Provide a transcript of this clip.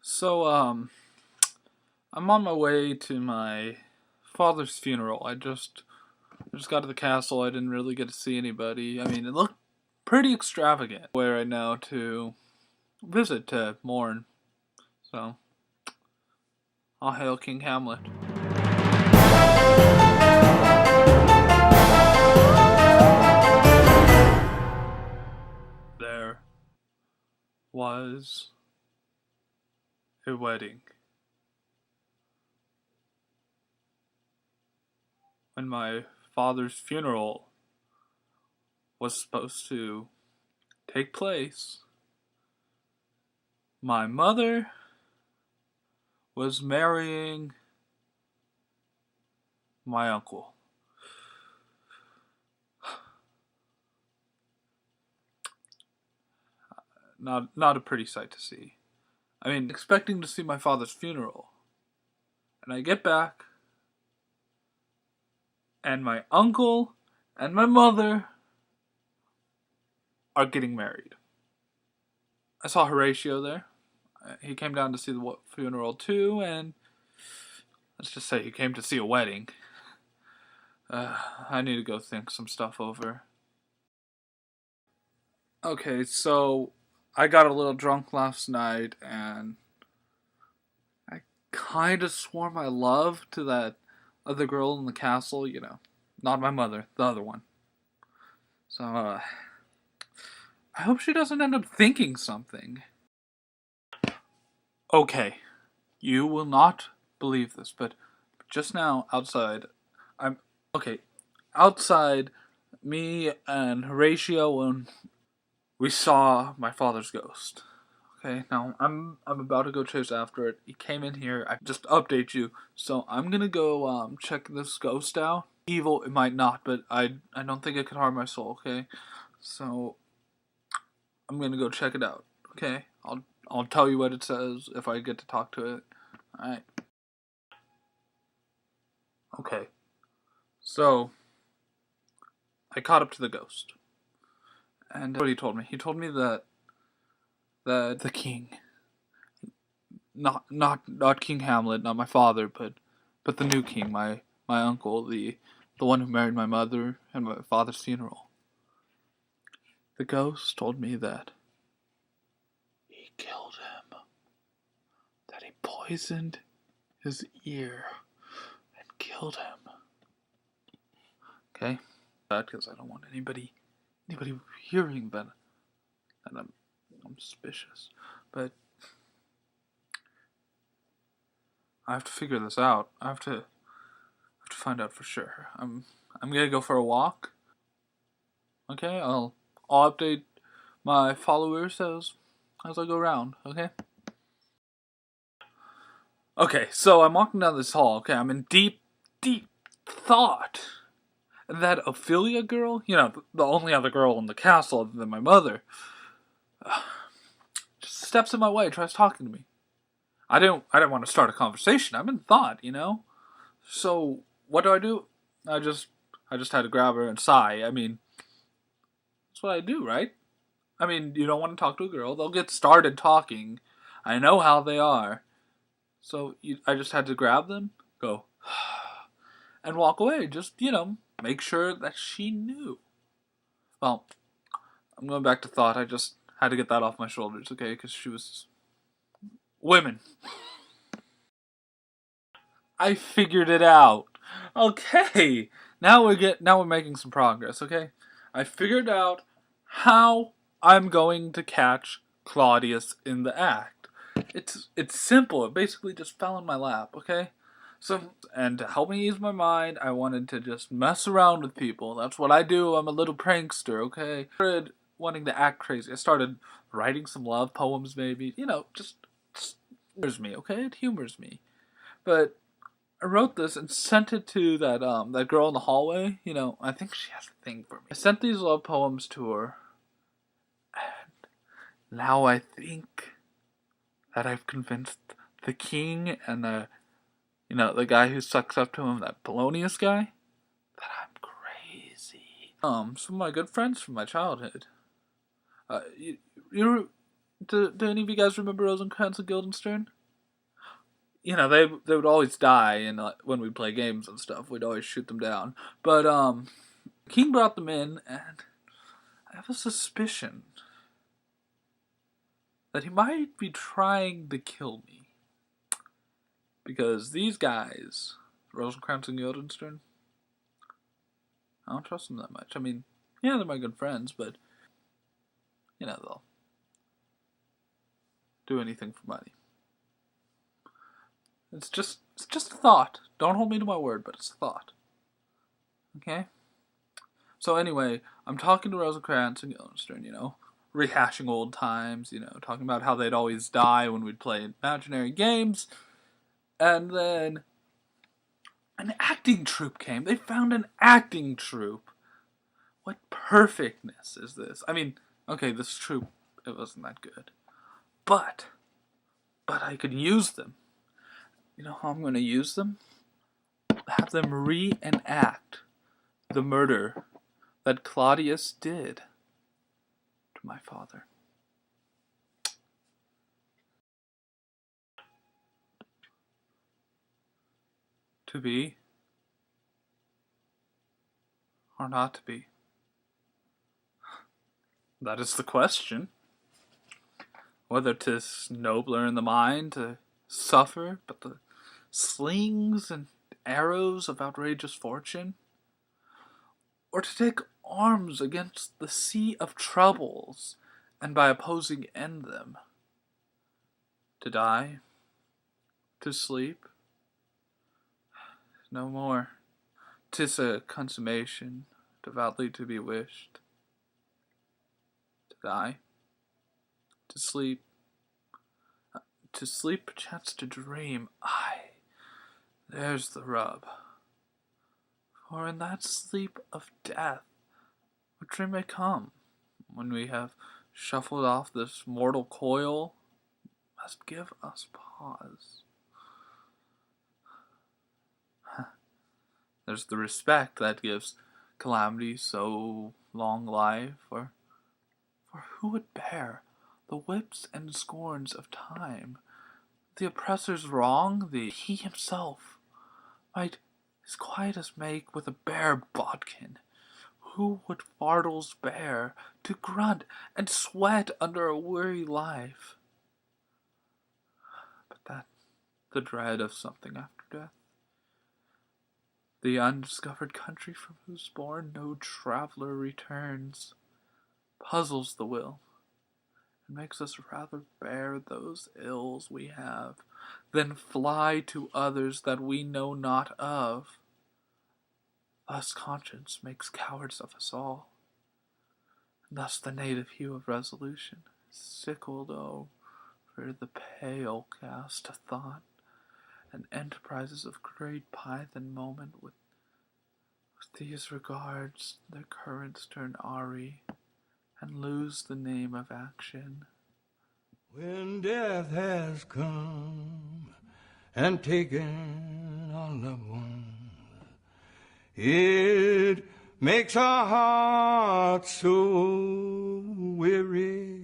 So, I'm on my way to my father's funeral. I just got to the castle. I didn't really get to see anybody. I mean, it looked pretty extravagant. Where I know to visit to mourn. So, all hail King Hamlet. There was a wedding. When my father's funeral was supposed to take place, my mother was marrying my uncle. Not a pretty sight to see. I mean, expecting to see my father's funeral. And I get back, and my uncle and my mother are getting married. I saw Horatio there. He came down to see the funeral too, and let's just say he came to see a wedding. I need to go think some stuff over. Okay, so I got a little drunk last night, and I kind of swore my love to that other girl in the castle, Not my mother, the other one. So, I hope she doesn't end up thinking something. Okay, you will not believe this, but just now outside, I'm okay. Outside, me and Horatio and we saw my father's ghost. Okay, now I'm about to go chase after it. He came in here. I just update you. So I'm gonna go check this ghost out. Evil, it might not, but I don't think it could harm my soul. Okay, so I'm gonna go check it out. Okay, I'll tell you what it says if I get to talk to it. All right. Okay. So I caught up to the ghost, and what he told me. He told me that the king, not King Hamlet, not my father, but the new king, my uncle, the one who married my mother and my father's funeral. The ghost told me that he killed him, that he poisoned his ear and killed him. Okay, because I don't want anybody hearing that, and I'm suspicious, but I have to figure this out. I have to find out for sure. I'm gonna go for a walk. Okay, I'll update my followers as I go around. Okay. Okay, so I'm walking down this hall. Okay, I'm in deep thought. And that Ophelia girl, the only other girl in the castle other than my mother, just steps in my way, tries talking to me. I didn't want to start a conversation. I'm in thought. So what do? I just had to grab her and sigh. I mean, that's what I do, right? I mean, you don't want to talk to a girl. They'll get started talking. I know how they are. So I just had to grab them, go, and walk away. Just, make sure that she knew. Well, I'm going back to thought. I just had to get that off my shoulders, okay? Because she was women. I figured it out. Okay. Now we're making some progress, okay? I figured out how I'm going to catch Claudius in the act. It's simple. It basically just fell in my lap, okay? So, and to help me ease my mind, I wanted to just mess around with people. That's what I do. I'm a little prankster, okay? I started wanting to act crazy. I started writing some love poems, maybe. Just humors me, okay? It humors me. But I wrote this and sent it to that girl in the hallway. I think she has a thing for me. I sent these love poems to her, and now I think that I've convinced the king and the guy who sucks up to him, that Polonius guy, that I'm crazy. Some of my good friends from my childhood. You Do any of you guys remember Rosencrantz and Guildenstern? You know, they would always die, and when we play games and stuff, we'd always shoot them down. But King brought them in, and I have a suspicion that he might be trying to kill me. Because these guys, Rosencrantz and Guildenstern, I don't trust them that much. I mean, yeah, they're my good friends, but, you know, they'll do anything for money. It's just a thought. Don't hold me to my word, but it's a thought. Okay? So anyway, I'm talking to Rosencrantz and Guildenstern, you know, rehashing old times, you know, talking about how they'd always die when we'd play imaginary games. And then an acting troupe came. They found an acting troupe. What perfectness is this? I mean, okay, this troupe, it wasn't that good. But I could use them. You know how I'm going to use them? Have them reenact the murder that Claudius did to my father. To be or not to be? That is the question. Whether 'tis nobler in the mind to suffer but the slings and arrows of outrageous fortune, or to take arms against the sea of troubles, and by opposing end them. To die, to sleep, no more. 'Tis a consummation devoutly to be wished. To die, to sleep perchance to dream. Aye, there's the rub. For in that sleep of death, a dream may come, when we have shuffled off this mortal coil, must give us pause. There's the respect that gives calamity so long life, for who would bear the whips and scorns of time, the oppressor's wrong, he himself might his quietus make with a bare bodkin? Who would fardels bear to grunt and sweat under a weary life? But that the dread of something after death, the undiscovered country from whose bourne no traveller returns, puzzles the will, and makes us rather bear those ills we have, than fly to others that we know not of. Thus conscience makes cowards of us all, and thus the native hue of resolution is sickled over the pale cast of thought, and enterprises of great python moment with these regards their currents turn awry, and lose the name of action. When death has come and taken our loved ones, it makes our hearts so weary.